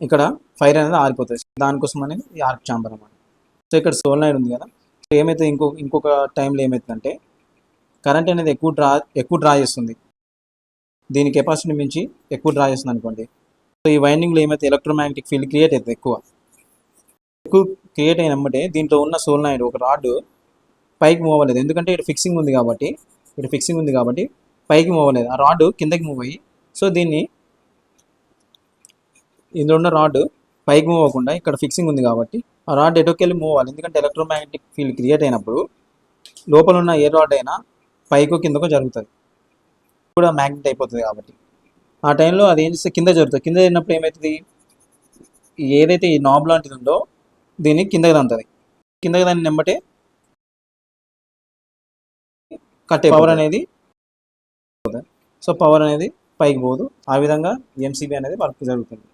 ఇక్కడ ఫైర్ అనేది ఆరిపోతుంది. దానికోసం అనేది ఈ ఆర్క్ చాంబర్ అన్నమాట. సో ఇక్కడ సోలనాయిడ్ ఉంది కదా, సో ఏమైతే ఇంకొక టైంలో ఏమవుతుందంటే కరెంట్ అనేది ఎక్కువ డ్రా చేస్తుంది. దీని కెపాసిటీ మించి ఎక్కువ డ్రా చేస్తుంది అనుకోండి. సో ఈ వైండింగ్లో ఏమైతే ఎలక్ట్రోమాగ్నెటిక్ ఫీల్డ్ క్రియేట్ అవుతుంది. ఎక్కువ క్రియేట్ అయినమ్మటే దీంట్లో ఉన్న సోలనాయిడ్ ఒక రాడ్ పైకి మూవ్ అవ్వలేదు, ఎందుకంటే ఇక్కడ ఫిక్సింగ్ ఉంది కాబట్టి పైకి మూవ్ అవ్వలేదు. ఆ రాడ్ కిందకి మూవ్ అయ్యి, సో ఇందులో ఉన్న రాడ్ పైకి మూవ్ అవ్వకుండా ఇక్కడ ఫిక్సింగ్ ఉంది కాబట్టి ఆ రాడ్ ఎటుకెళ్ళి మూవ్ అవ్వాలి, ఎందుకంటే ఎలక్ట్రోమాగ్నెటిక్ ఫీల్డ్ క్రియేట్ అయినప్పుడు లోపల ఉన్న ఏ రాడ్ అయినా పైకో కిందకో జరుగుతుంది, కూడా మ్యాగ్నెట్ అయిపోతుంది. కాబట్టి ఆ టైంలో అది ఏం చేస్తే కింద జరుగుతుంది. కింద జరిగినప్పుడు ఏమవుతుంది, ఏదైతే ఈ నాబ్ లాంటిది ఉందో దీన్ని కిందకి దంతుంది. కిందకి దాన్ని నెంబటే పవర్ అనేది, సో పవర్ అనేది పైకి పోదు. ఆ విధంగా ఎంసీబీ అనేది వర్క్ జరుగుతుంది.